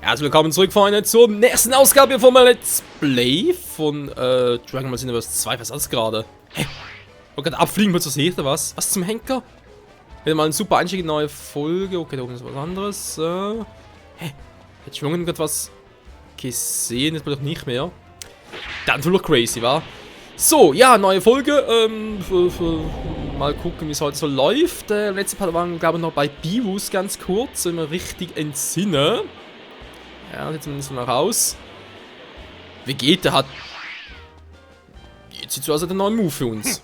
Herzlich willkommen zurück, Freunde, zur nächsten Ausgabe von meinem Let's Play von Dragon Ball Xenoverse 2. Was ist das gerade? Hä? Ich wollte gerade abfliegen, was sehe ich da was? Was zum Henker? Wieder mal ein super Einstieg in eine neue Folge. Okay, da oben ist was anderes. Hä? Hätte ich gerade was gesehen? Das war doch nicht mehr. Dann wohl noch crazy, wa? So, ja, neue Folge. Mal gucken, wie es heute so läuft. Letzte Part waren, glaube ich, noch bei Beerus ganz kurz, wenn ich mich richtig entsinne. Ja, jetzt zumindest mal raus. Vegeta hat. Jetzt sieht so aus, als ein neuer Move für uns.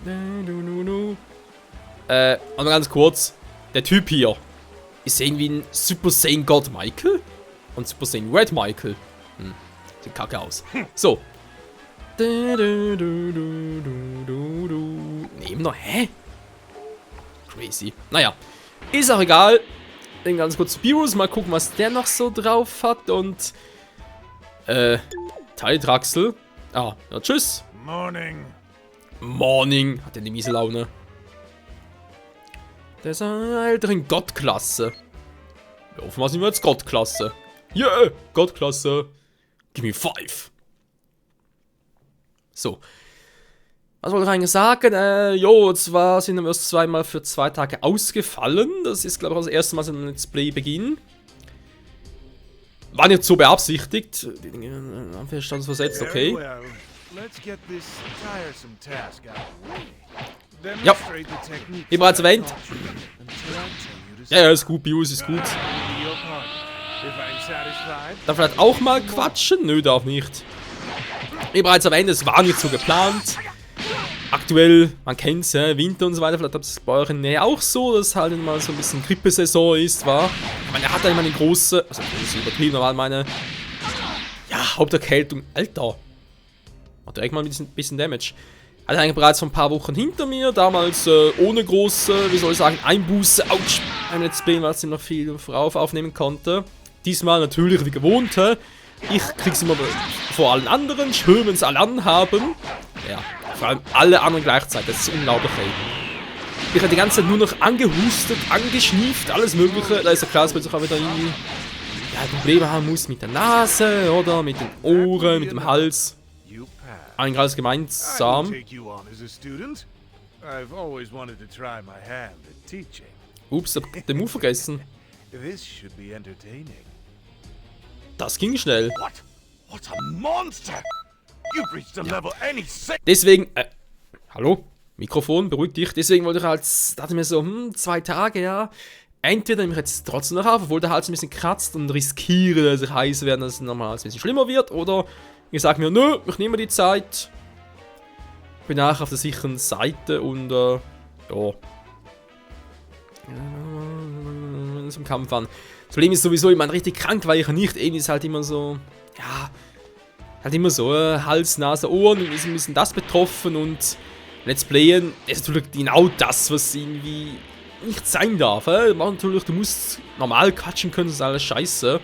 Und mal ganz kurz. Der Typ hier ist irgendwie ein Super Saiyan God Michael und Super Saiyan Red Michael. Sieht kacke aus. So. Nehmen noch. Hä? Crazy. Naja. Ist auch egal. Den ganz kurz zu Beerus. Mal gucken, was der noch so drauf hat. Und. Teildraxel. Ah, ja, tschüss. Morning. Morning. Hat er die miese Laune. Der ist eine älteren Gottklasse. Ja, offenbar sind wir jetzt Gottklasse. Yeah, Gottklasse. Give me 5. So. Was wollte ich eigentlich sagen? Jo, zwar sind wir erst zweimal für 2 Tage ausgefallen. Das ist, glaube ich, das erste Mal seit dem Let's Play Beginn. War nicht so beabsichtigt. Wir stand versetzt, okay. Ja, wie bereits erwähnt. Ja, ist gut, Beerus ist gut. Darf vielleicht auch mal quatschen? Nö, darf nicht. Wie bereits erwähnt, es war nicht so geplant. Aktuell, man kennt es, ja, Winter und so weiter. Vielleicht habt ihr es bei eurer Nähe auch so, dass halt mal so ein bisschen Grippesaison ist, war. Ich meine, er hat halt immer eine große, also das ist übertrieben, aber meine, ja, Haupterkältung. Alter. Hat direkt mal ein bisschen Damage. Also eigentlich bereits vor ein paar Wochen hinter mir, damals ohne große, wie soll ich sagen, Einbuße, ouch, beim Let's Play, weil ich noch viel vorauf aufnehmen konnte. Diesmal natürlich wie gewohnt, ich krieg's immer vor allen anderen, schön, wenn es alle anhaben. Ja, vor allem alle anderen gleichzeitig, das ist unglaublich, ey. Ich habe die ganze Zeit nur noch angehustet, angeschnieft, alles mögliche. Da ist ja klar, dass man sich auch wieder irgendwie Probleme haben muss mit der Nase, oder mit den Ohren, mit dem Hals. Eigentlich alles gemeinsam. Ups, hab den Move vergessen. Das ging schnell. Deswegen, hallo? Mikrofon, beruhig dich. Deswegen wollte ich halt, dachte mir so, 2 Tage, ja. Entweder nehme ich jetzt trotzdem noch auf, obwohl der Hals ein bisschen kratzt und riskiere, dass ich heiß werde, dass es nochmal ein bisschen schlimmer wird. Oder ich sage mir, nö, ich nehme die Zeit. Bin nachher auf der sicheren Seite und, ja. Zum Kampf an. Das Problem ist sowieso, ich meine, richtig krank war ich nicht. Eben ist halt immer so, ja, halt immer so, Hals, Nase, Ohren, ist ein bisschen das betroffen und Let's Playen ist natürlich genau das, was irgendwie nicht sein darf. Natürlich, du musst normal quatschen können, das ist alles scheiße.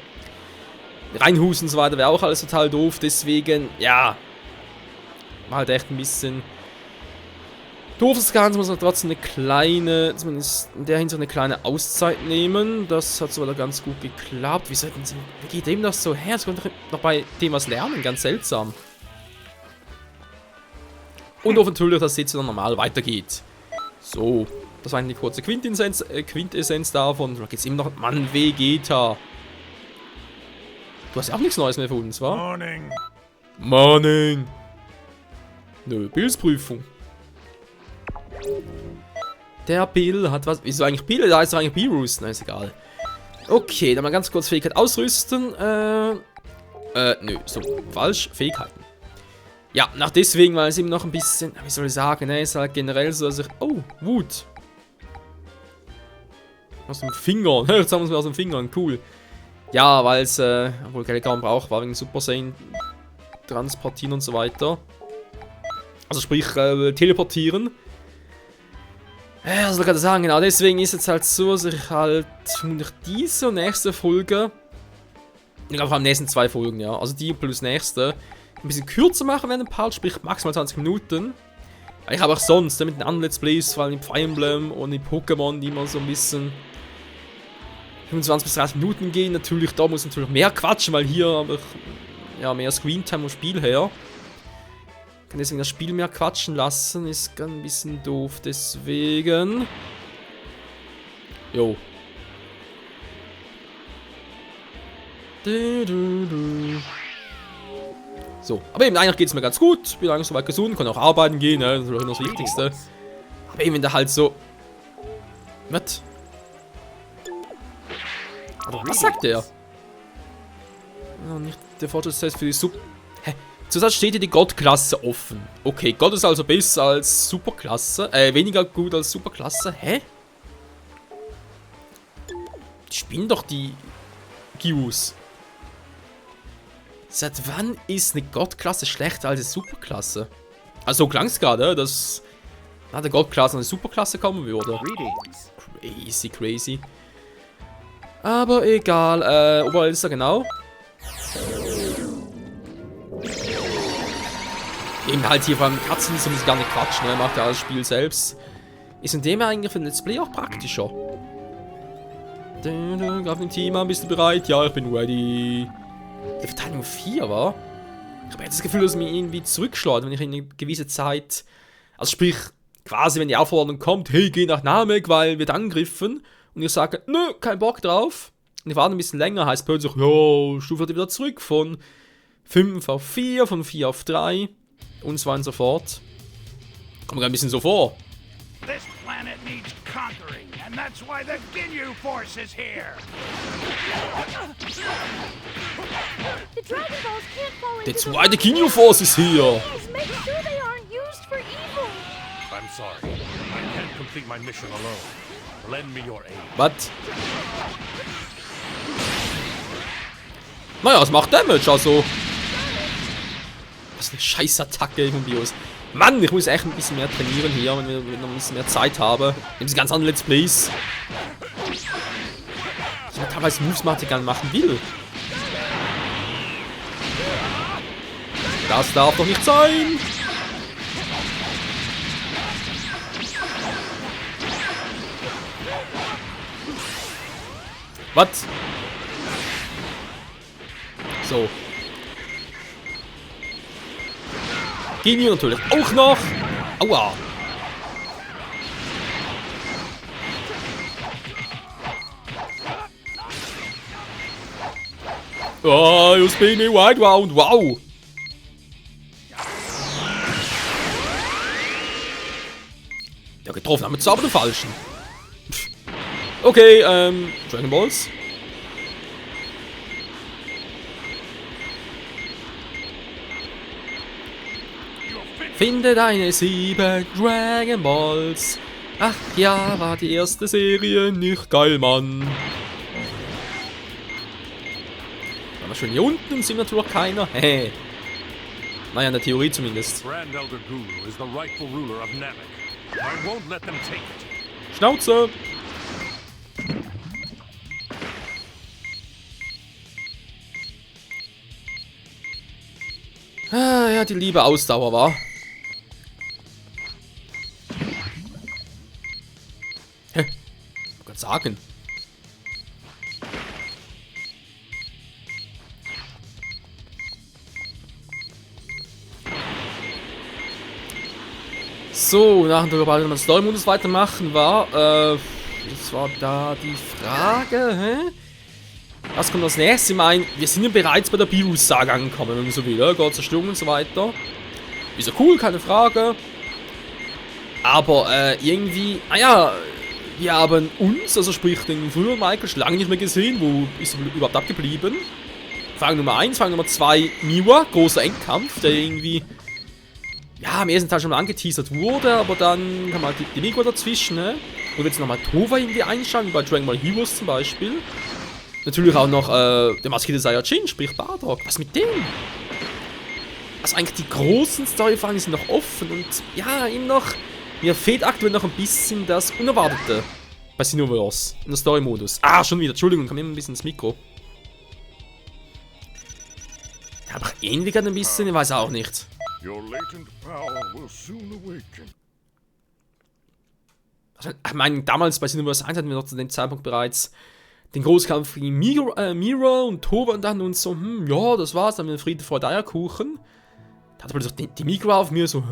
Reinhusten und so weiter wäre auch alles total doof, deswegen, ja, war halt echt ein bisschen doof das Ganze, muss man trotzdem eine kleine, zumindest in der Hinsicht eine kleine Auszeit nehmen. Das hat so ganz gut geklappt. Wie geht dem das so her? Es konnte noch bei dem was lernen, ganz seltsam. Und natürlich, dass es jetzt wieder normal weitergeht. So, das war eine kurze Quintessenz davon. Da geht's immer noch, Mann, Vegeta. Du hast ja auch nichts Neues mehr für uns, wa? Morning. Morning. Nö, Bildprüfung. Der Bill hat was. Wieso eigentlich Bill? Da ist doch eigentlich Beerus. Na, ist egal. Okay, dann mal ganz kurz Fähigkeit ausrüsten. Nö, so, falsch. Fähigkeiten. Ja, nach deswegen, weil es eben noch ein bisschen. Wie soll ich sagen, ne? Ist halt generell so, dass ich. Oh, Wut. Aus dem Finger. Jetzt haben wir es mir aus den Fingern. Cool. Ja, weil es, obwohl keine kaum braucht, war wegen Super Saiyan transportieren und so weiter. Also sprich, teleportieren. Was soll ich gerade sagen? Genau, deswegen ist jetzt halt so, dass ich halt vermutlich diese und nächste Folge, ich glaube, vor allem nächsten 2 Folgen, ja, also die plus nächste, ein bisschen kürzer machen während dem Part, sprich maximal 20 Minuten. Weil ich habe auch sonst, mit den anderen Let's Plays, vor allem in Fire Emblem und in Pokémon, die immer so ein bisschen 25 bis 30 Minuten gehen. Natürlich, da muss natürlich mehr quatschen, weil hier habe ich ja mehr Screentime vom Spiel her. Ich kann deswegen das Spiel mehr quatschen lassen. Ist ein bisschen doof, deswegen. Jo. So, aber eben eigentlich geht es mir ganz gut. Bin eigentlich soweit gesund, kann auch arbeiten gehen, ne? Das ist natürlich das Wichtigste. Aber eben, wenn der halt so. Was? Was sagt der? Oh, nicht der Fortschrittstest für die Sub. Hä? Zurzeit steht hier die Gottklasse offen. Okay, Gott ist also besser als Superklasse. Weniger gut als Superklasse. Hä? Die spinnen doch die Gius. Seit wann ist eine Gottklasse schlechter als eine Superklasse? Also klang es gerade, dass nach der Gottklasse eine Superklasse kommen würde. Crazy, crazy. Aber egal, überall ist er genau. Eben halt hier vor allem Katzen, so muss gar nicht quatschen, ne? Macht ja das Spiel selbst. Ist in dem eigentlich für ein Let's Play auch praktischer. Auf dem Team, bist du bereit? Ja, ich bin ready. Der Verteidigung 4 war. Ich habe jetzt das Gefühl, dass es mich irgendwie zurückschlägt, wenn ich in eine gewisse Zeit. Also sprich, quasi wenn die Aufforderung kommt, hey, geh nach Namek, weil wird angegriffen. Und ich sage, nö, kein Bock drauf. Und ich warte ein bisschen länger, heißt plötzlich, ja, Stufe wieder zurück von 5 auf 4, von 4 auf 3 und so weiter und so fort. Kommt mir ein bisschen so vor. This planet needs conquering, and that's why the Ginyu Force is here. The Dragon Balls can't fall into That's why the Ginyu Force is here. Please make sure they aren't used for evil. I'm sorry. I can't complete my mission alone. Lend me your aid. Was? Naja, es macht Damage, also. Was eine Scheißattacke von Bios. Mann, ich muss echt ein bisschen mehr trainieren hier, wenn ich noch ein bisschen mehr Zeit habe. Diese ganz anderen Let's Plays. Ich habe teilweise Moves machen, die ich gar nicht machen will. Das darf doch nicht sein! Was? So. Ginyu natürlich auch noch. Aua. Oh, you spin me wide round. Wow. Ja, getroffen haben wir aber den falschen. Okay, Dragon Balls. Finde deine 7 Dragon Balls. Ach ja, war die erste Serie nicht geil, Mann. Aber schon hier unten sind natürlich keiner. Hey. Naja, in der Theorie zumindest. Grand Elder Guru is the rightful ruler of Namek. I won't let them take it. Schnauze. Ah, ja, die liebe Ausdauer war. Hä? Ich kann sagen. So, nach dem Global, wenn man Story-Modus weitermachen war, das war da die Frage, hä? Was kommt als nächstes? Ich meine, wir sind ja bereits bei der Bios-Saga angekommen, wenn man so will, ja? Gott Zerstörung und so weiter. Ist ja cool, keine Frage. Aber, irgendwie, naja, wir haben uns, also sprich den früheren Michael, schon lange nicht mehr gesehen. Wo ist er überhaupt abgeblieben? Frage Nummer 1, Frage Nummer 2, Miwa, großer Endkampf, der irgendwie, ja, im ersten Teil schon mal angeteasert wurde, aber dann kam halt die Miwa dazwischen, ne? Und jetzt nochmal Tova irgendwie einschauen, wie bei Dragon Ball Heroes zum Beispiel. Natürlich auch noch der maskierte Saiyajin, sprich Bardock. Was mit dem? Also eigentlich die großen Storyfragen sind noch offen und ja, eben noch. Mir fehlt aktuell noch ein bisschen das Unerwartete bei Xenoverse in der Story-Modus. Ah, schon wieder, Entschuldigung, kam immer ein bisschen ins Mikro. Ja, aber ähnlich ein bisschen, ich weiß auch nicht. Your latent power will soon awaken. Also, ich meine, damals bei Xenoverse 1 hatten wir noch zu dem Zeitpunkt bereits den Großkampf gegen Mira und Toba und dann und so, ja, das war's, dann mit Friede vor Eierkuchen. Da hat aber die Migra auf mir so,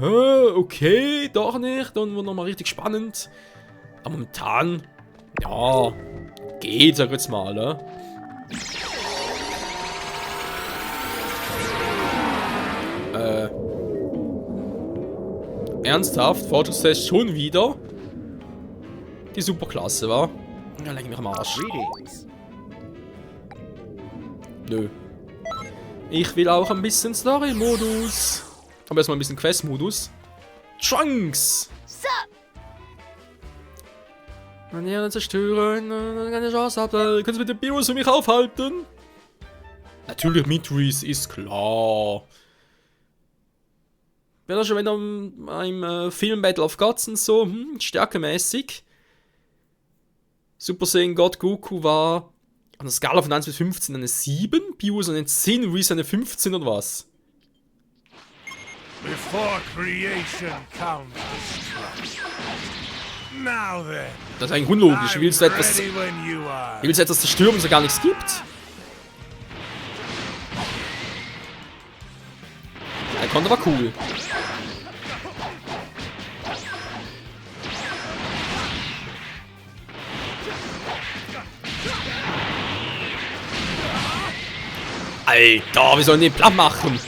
okay, doch nicht, dann wird nochmal richtig spannend. Aber momentan, ja, geht, sag jetzt mal, ne? Ernsthaft? Fortschrittstest schon wieder? Die Superklasse, wa? Ja, leck mich am Arsch. Nö. Ich will auch ein bisschen Story-Modus. Aber erstmal ein bisschen Quest-Modus. Trunks! Wenn ihr zerstören, keine Chance habt, können Sie bitte Bios für mich aufhalten? Natürlich mit Reese, ist klar. Wäre das schon wieder im Film Battle of Gods und so, stärkemäßig. Super Saiyan God Goku war an der Skala von 1 bis 15 eine 7, Bios eine 10, Reese eine 15 oder was? Before creation comes destruction. Now then. Das ist eigentlich unlogisch. Willst du etwas zerstören, wenn es gar nichts gibt? Der Konter war cool. Alter, wir sollen den platt machen.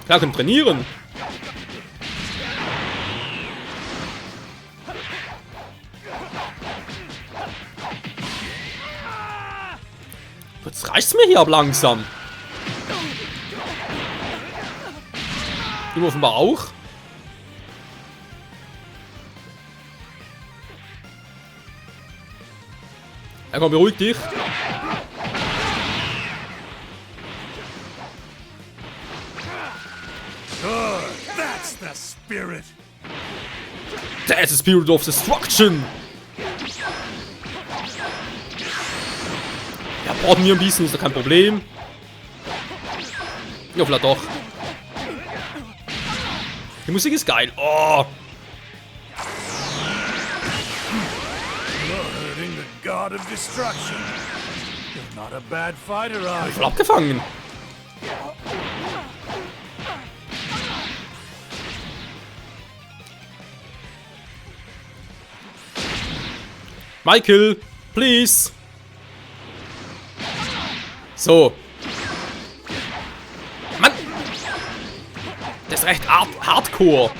Klar, können trainieren. Jetzt reicht's mir hier ab langsam. Ihm offenbar auch. Ja, komm, beruhig dich. That's the spirit. That's the spirit of destruction. Ja, brauchen wir ein bisschen, ist doch kein Problem. Ja, vielleicht doch. Die Musik ist geil. Oh. Hurting the god of destruction. You're not a bad fighter, are you? Voll abgefangen. Michael, please. So. Mann. Das ist recht hardcore.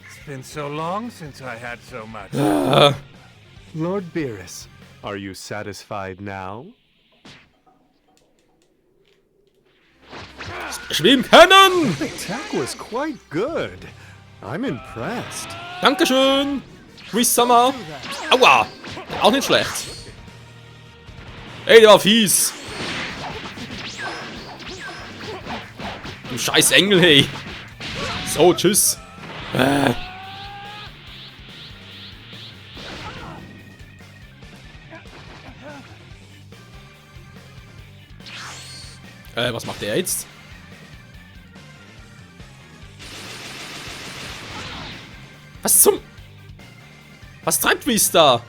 It's been so long since I had so much. Lord Beerus, are you satisfied now? Schwimmen können! The attack was quite good. I'm impressed. Dankeschön! Reese-Sama! Aua! Auch nicht schlecht. Ey, der war fies! Du scheiß Engel, hey! So, tschüss! Was macht der jetzt? Was zum... Was treibt Reese da?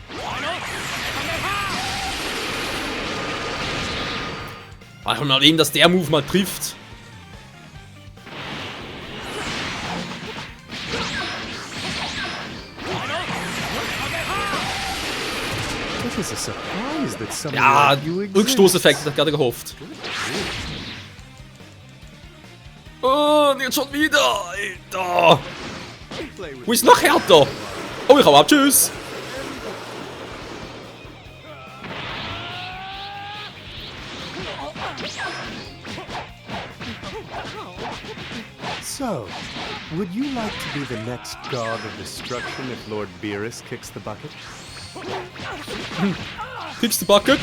Ach, mal eben, dass der Move mal trifft. It is a surprise that someone Ja, like you exists. Rückstoßeffekt, das gerade gehofft. Oh, jetzt schon wieder, Alter. Wo ist noch härter? Oh, ich hau ab, tschüss. So, would you like to be the next god of destruction if Lord Beerus kicks the bucket? Kriegst du Bucket?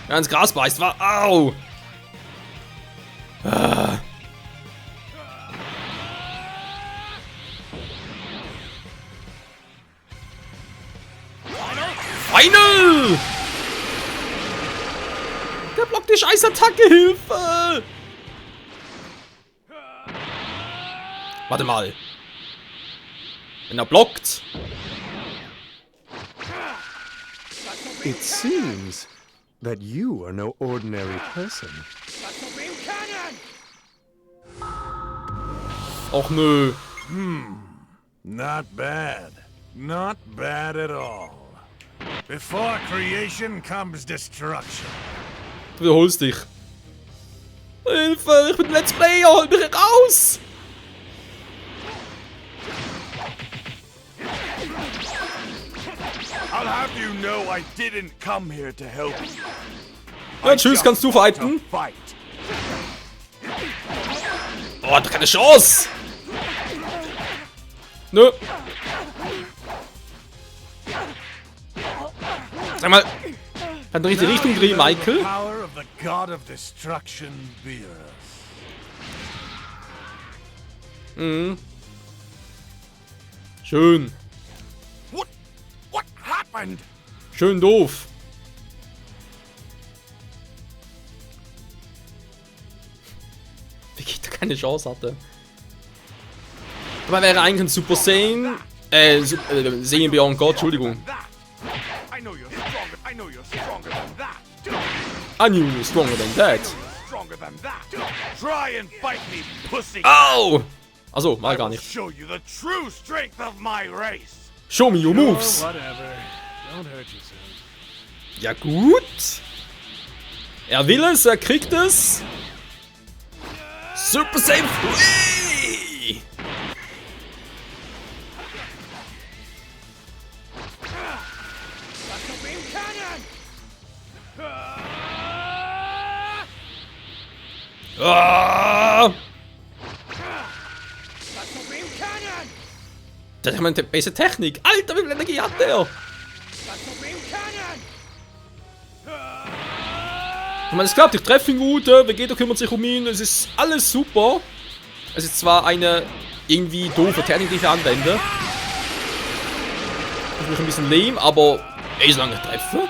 Ja, ins Gras beißt, war. Au! Final! die scheiß Attacke, Hilfe! Warte mal. Wenn er blockt. It seems that you are no ordinary person. Och nö. Not bad. Not bad at all. Before creation comes destruction. Du wiederholst dich. Hilfe, ich bin Let's Player, hol mich raus! I'll have you know I didn't come here to help you. Ja, tschüss, kannst du fighten? Fight. Oh, hat keine Chance! Nö. Sag mal, kann du richtig Richtung drehen, Michael? Power of the God of Destruction, Beerus. Schön. What happened? Schön doof. Vegeta keine Chance hatte. Aber wäre eigentlich ein Super Saiyan. Saiyan Beyond God, Entschuldigung. I know you're stronger. I know you're stronger than that. I knew you were stronger than that. Stronger than that. Try and fight me, pussy. Au! Achso, mal I gar will nicht. show you the true strength of my race. Show me your moves. Whatever. Don't hurt yourself. Ja gut. Er will es, er kriegt es. Super Saiyan 3! Beam cannon. Ah! Beam cannon. Das ist eine bessere Technik. Alter, wie viel Energie hat der? Beam cannon. Ich meine, es klappt, ich treffe ihn gut, Vegeta kümmert sich um ihn, es ist alles super. Es ist zwar eine irgendwie doofe Technik, die ich anwende. Das ist mich ein bisschen lame, aber ey, solange ich treffe.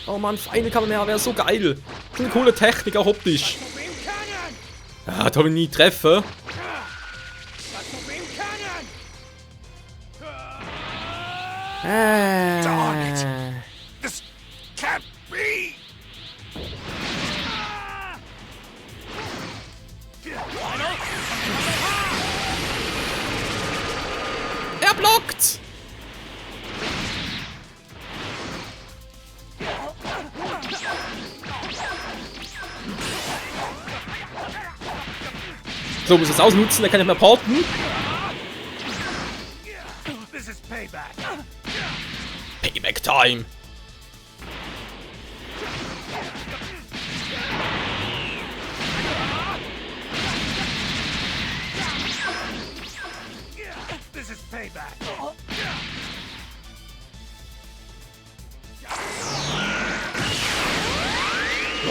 Oh Mann, Final Kamehameha wäre so geil. Das ist eine coole Technik, auch optisch. Beam cannon. Ja, da will ich nie treffen. Beam cannon. Ah. This can't be. Er blockt! So, muss es ausnutzen, der kann nicht mehr porten. This is payback. Payback Time. This is payback.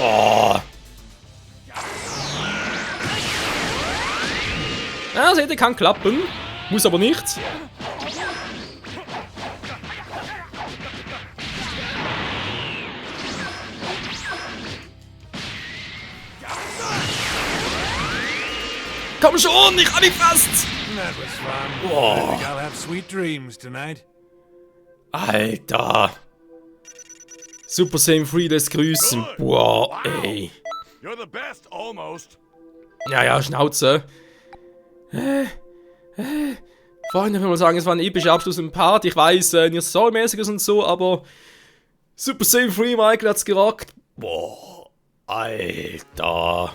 Oh. Ja, seht ihr, kann klappen. Muss aber nicht. Komm schon, ich hab mich fast. That was fun. Oh. I think I'll have sweet dreams tonight. Alter. Super Saiyan 3 lässt grüßen. Boah, ey. You're the best, almost. Ja, Schnauze. Vorhin will ich mal sagen, es war ein epischer Abschluss im Part. Ich weiß, nicht storymäßiges und so, aber Super Saiyan 3, Michael hat's gerockt. Boah, Alter.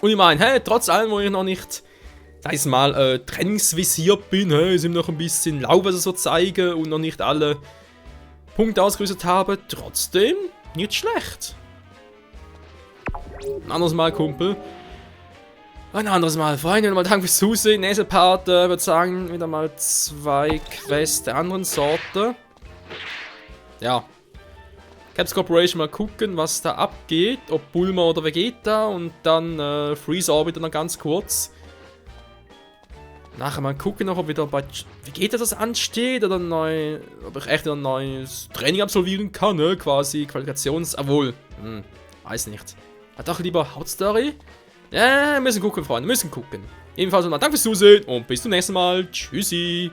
Und ich meine, hey, trotz allem, wo ich noch nicht, sag ich mal, trainingsvisiert bin, hey, ist ihm noch ein bisschen lau, was er so zeigen und noch nicht alle Punkte ausgerüstet habe, trotzdem nicht schlecht. Ein anderes Mal, Kumpel. Ein anderes Mal. Freunde, mal danke fürs Zusehen. Nächster Part, würde sagen, wieder mal 2 Quests der anderen Sorte. Ja. Caps Corporation mal gucken, was da abgeht. Ob Bulma oder Vegeta. Und dann Freeze Orbiter noch ganz kurz. Nachher mal gucken noch, ob wieder bei... Wie geht das ansteht oder ob ich echt ein neues Training absolvieren kann, ne? Quasi Qualifikations... Obwohl, weiß nicht. Hat doch lieber Hauptstory? Ja, müssen gucken, Freunde, müssen gucken. Ebenfalls nochmal danke fürs Zusehen und bis zum nächsten Mal. Tschüssi.